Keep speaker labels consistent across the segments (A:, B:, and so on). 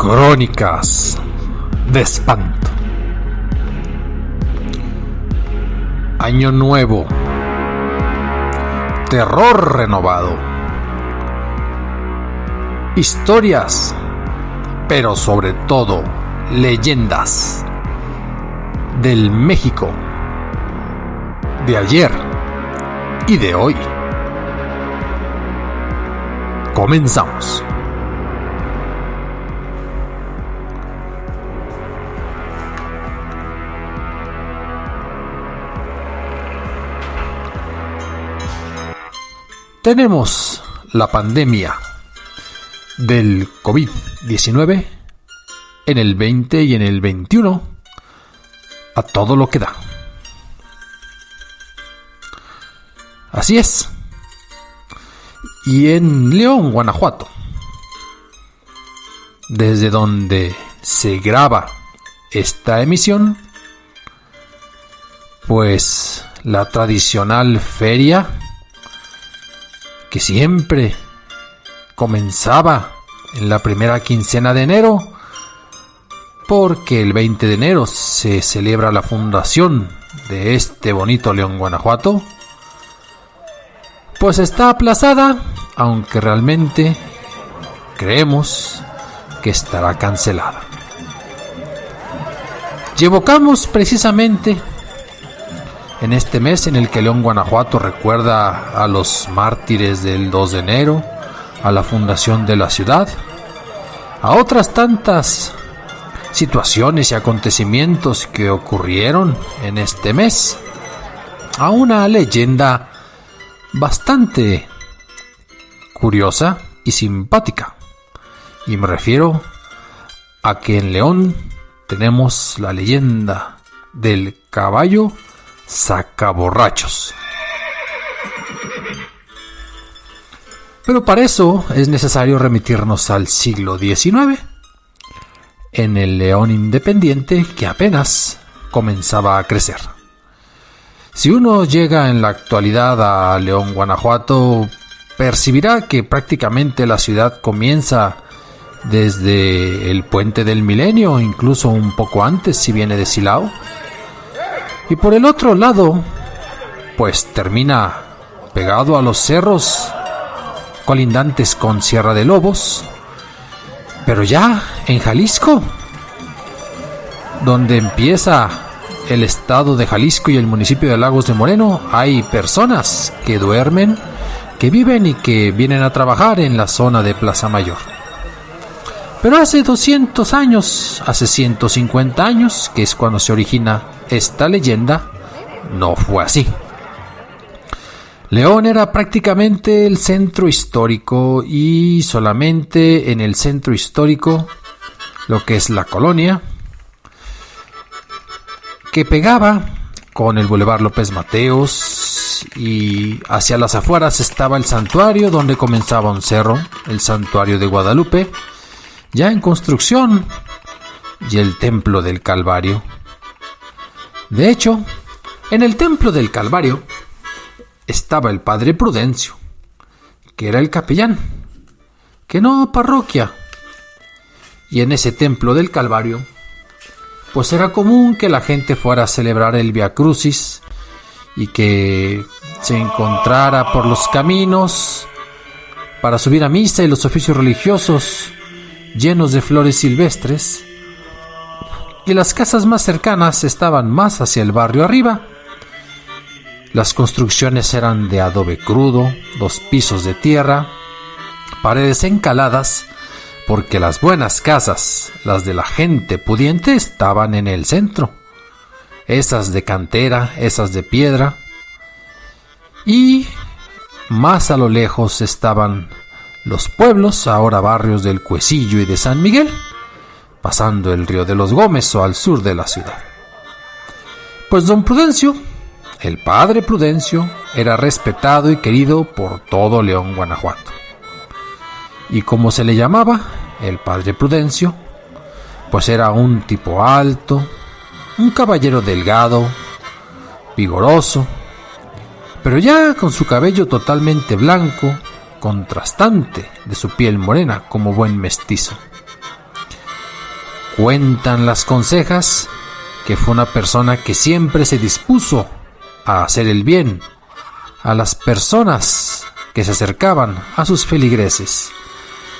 A: Crónicas de espanto. Año nuevo. Terror renovado. Historias, pero sobre todo leyendas del México de ayer y de hoy. Comenzamos. Tenemos la pandemia del COVID-19 en el 20 y en el 21 a todo lo que da. Así es. Y en León, Guanajuato, desde donde se graba esta emisión, pues la tradicional feria que siempre comenzaba en la primera quincena de enero, porque el 20 de enero se celebra la fundación de este bonito León, Guanajuato, pues está aplazada, aunque realmente creemos que estará cancelada. Y evocamos precisamente en este mes en el que León, Guanajuato recuerda a los mártires del 2 de enero, a la fundación de la ciudad, a otras tantas situaciones y acontecimientos que ocurrieron en este mes, a una leyenda bastante curiosa y simpática. Y me refiero a que en León tenemos la leyenda del caballo sacaborrachos. Pero para eso es necesario remitirnos al siglo XIX, en el León independiente que apenas comenzaba a crecer. Si uno llega en la actualidad a León, Guanajuato, percibirá que prácticamente la ciudad comienza desde el puente del Milenio, incluso un poco antes si viene de Silao. Y por el otro lado, pues termina pegado a los cerros colindantes con Sierra de Lobos. Pero ya en Jalisco, donde empieza el estado de Jalisco y el municipio de Lagos de Moreno, hay personas que duermen, que viven y que vienen a trabajar en la zona de Plaza Mayor. Pero hace 200 años, hace 150 años, que es cuando se origina esta leyenda, no fue así. León era prácticamente el centro histórico y solamente en el centro histórico, lo que es la colonia, que pegaba con el Boulevard López Mateos, y hacia las afueras estaba el santuario donde comenzaba un cerro, el santuario de Guadalupe, ya en construcción, y el templo del Calvario. De hecho, en el templo del Calvario estaba el padre Prudencio, que era el capellán, que no parroquia. Y en ese templo del Calvario, pues era común que la gente fuera a celebrar el Vía Crucis y que se encontrara por los caminos para subir a misa y los oficios religiosos llenos de flores silvestres. Y las casas más cercanas estaban más hacia el barrio arriba. Las construcciones eran de adobe crudo, 2 pisos de tierra, paredes encaladas, porque las buenas casas, las de la gente pudiente, estaban en el centro. Esas de cantera, esas de piedra. Y más a lo lejos estaban los pueblos, ahora barrios del Cuecillo y de San Miguel, pasando el río de los Gómez o al sur de la ciudad. Pues don Prudencio, el padre Prudencio, era respetado y querido por todo León, Guanajuato. Y como se le llamaba, el padre Prudencio, pues era un tipo alto, un caballero delgado, vigoroso, pero ya con su cabello totalmente blanco, contrastante de su piel morena como buen mestizo. Cuentan las consejas que fue una persona que siempre se dispuso a hacer el bien a las personas que se acercaban a sus feligreses,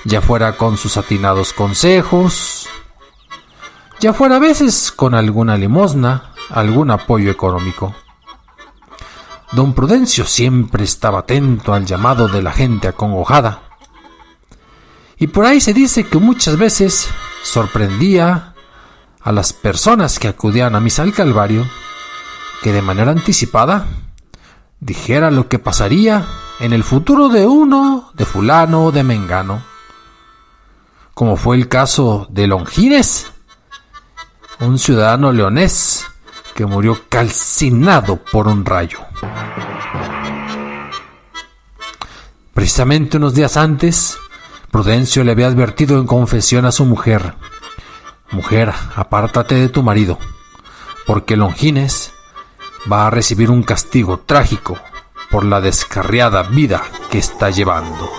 A: ya fuera con sus atinados consejos, ya fuera a veces con alguna limosna, algún apoyo económico. Don Prudencio siempre estaba atento al llamado de la gente acongojada, y por ahí se dice que muchas veces sorprendía a las personas que acudían a misa al Calvario, que de manera anticipada dijera lo que pasaría en el futuro de uno, de fulano o de mengano, como fue el caso de Longines, un ciudadano leonés que murió calcinado por un rayo. Precisamente unos días antes, Prudencio le había advertido en confesión a su mujer: mujer, apártate de tu marido, porque Longines va a recibir un castigo trágico por la descarriada vida que está llevando.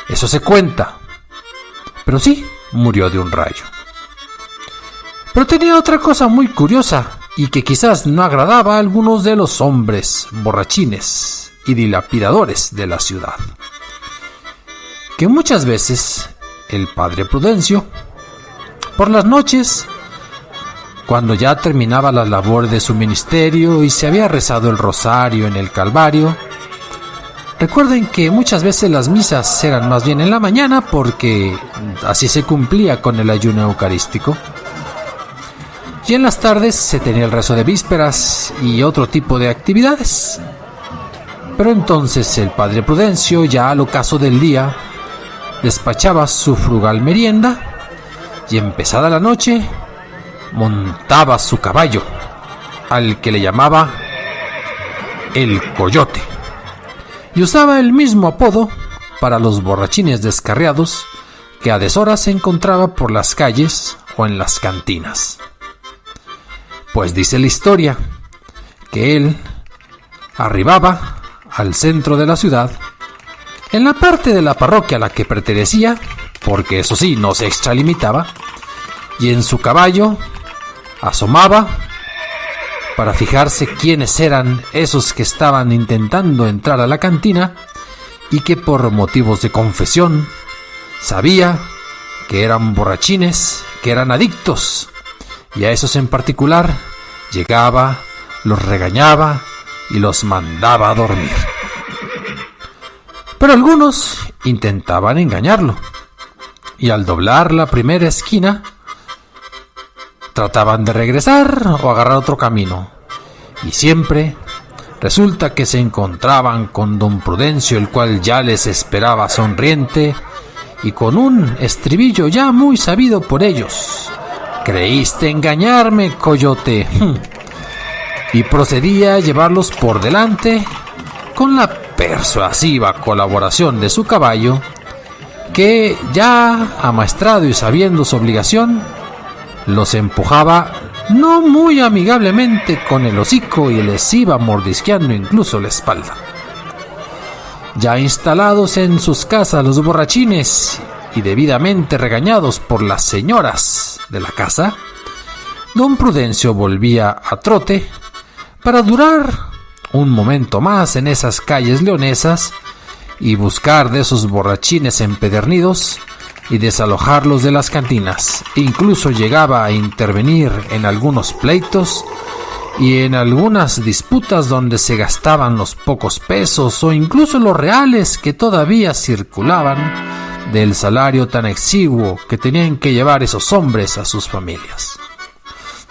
A: Eso se cuenta, pero sí, murió de un rayo. Pero tenía otra cosa muy curiosa y que quizás no agradaba a algunos de los hombres borrachines y dilapidadores de la ciudad, que muchas veces el padre Prudencio, por las noches, cuando ya terminaba la labor de su ministerio y se había rezado el rosario en el Calvario, recuerden que muchas veces las misas eran más bien en la mañana porque así se cumplía con el ayuno eucarístico, y en las tardes se tenía el rezo de vísperas y otro tipo de actividades. Pero entonces el padre Prudencio, ya al ocaso del día, despachaba su frugal merienda y, empezada la noche, montaba su caballo, al que le llamaba el Coyote, y usaba el mismo apodo para los borrachines descarriados que a deshora se encontraba por las calles o en las cantinas. Pues dice la historia que él arribaba al centro de la ciudad, en la parte de la parroquia a la que pertenecía, porque eso sí, no se extralimitaba, y en su caballo asomaba para fijarse quiénes eran esos que estaban intentando entrar a la cantina y que por motivos de confesión sabía que eran borrachines, que eran adictos, y a esos en particular llegaba, los regañaba y los mandaba a dormir. Pero algunos intentaban engañarlo, y al doblar la primera esquina trataban de regresar o agarrar otro camino, y siempre resulta que se encontraban con don Prudencio, el cual ya les esperaba sonriente y con un estribillo ya muy sabido por ellos: «Creíste engañarme, Coyote», y procedía a llevarlos por delante con la persuasiva colaboración de su caballo, que ya amaestrado y sabiendo su obligación, los empujaba no muy amigablemente con el hocico y les iba mordisqueando incluso la espalda. Ya instalados en sus casas los borrachines y debidamente regañados por las señoras de la casa, don Prudencio volvía a trote para durar un momento más en esas calles leonesas y buscar de esos borrachines empedernidos y desalojarlos de las cantinas. Incluso llegaba a intervenir en algunos pleitos y en algunas disputas donde se gastaban los pocos pesos o incluso los reales que todavía circulaban del salario tan exiguo que tenían que llevar esos hombres a sus familias.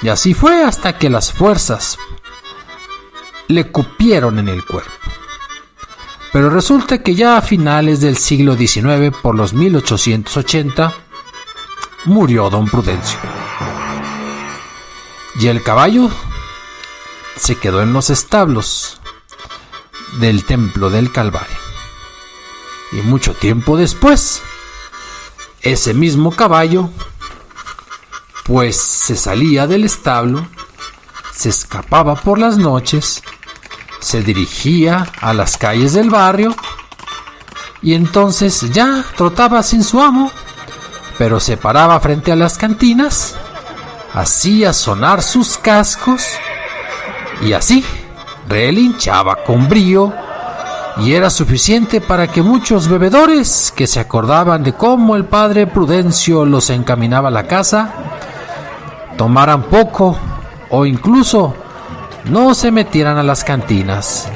A: Y así fue hasta que las fuerzas le cupieron en el cuerpo. Pero resulta que ya a finales del siglo XIX, por los 1880, murió don Prudencio. Y el caballo se quedó en los establos del templo del Calvario. Y mucho tiempo después, ese mismo caballo, pues se salía del establo, se escapaba por las noches, se dirigía a las calles del barrio y entonces ya trotaba sin su amo, pero se paraba frente a las cantinas, hacía sonar sus cascos y así relinchaba con brío, y era suficiente para que muchos bebedores que se acordaban de cómo el padre Prudencio los encaminaba a la casa tomaran poco o incluso no se metieran a las cantinas,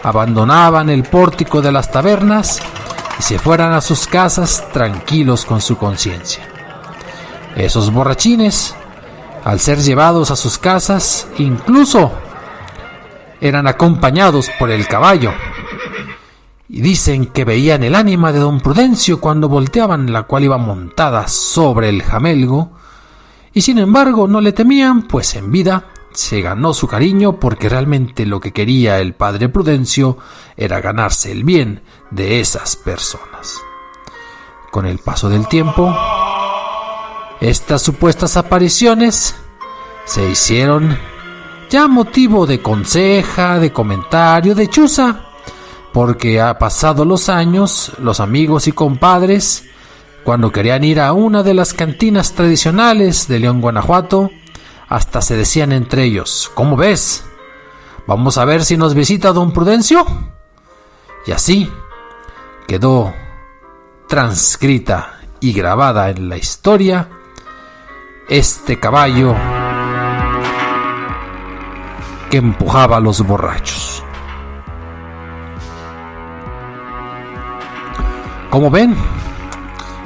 A: abandonaban el pórtico de las tabernas y se fueran a sus casas tranquilos con su conciencia. Esos borrachines, al ser llevados a sus casas, incluso eran acompañados por el caballo, y dicen que veían el ánima de don Prudencio cuando volteaban, la cual iba montada sobre el jamelgo, y sin embargo no le temían, pues en vida se ganó su cariño, porque realmente lo que quería el padre Prudencio era ganarse el bien de esas personas. Con el paso del tiempo, estas supuestas apariciones se hicieron ya motivo de conseja, de comentario, de chuza, porque ha pasado los años, los amigos y compadres, cuando querían ir a una de las cantinas tradicionales de León, Guanajuato, hasta se decían entre ellos: ¿cómo ves? ¿Vamos a ver si nos visita don Prudencio? Y así quedó transcrita y grabada en la historia este caballo que empujaba a los borrachos. ¿Cómo ven?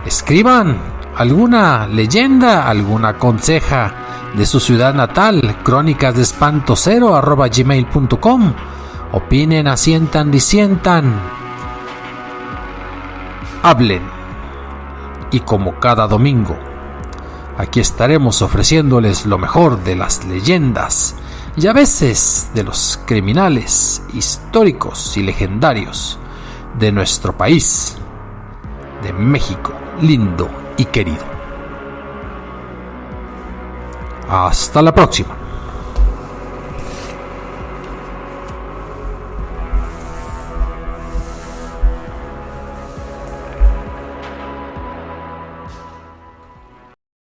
A: Escriban alguna leyenda, alguna conseja de su ciudad natal, crónicasdeespantocero@gmail.com. Opinen, asientan, disientan, hablen. Y como cada domingo, aquí estaremos ofreciéndoles lo mejor de las leyendas y a veces de los criminales históricos y legendarios de nuestro país, de México lindo y querido. Hasta la próxima.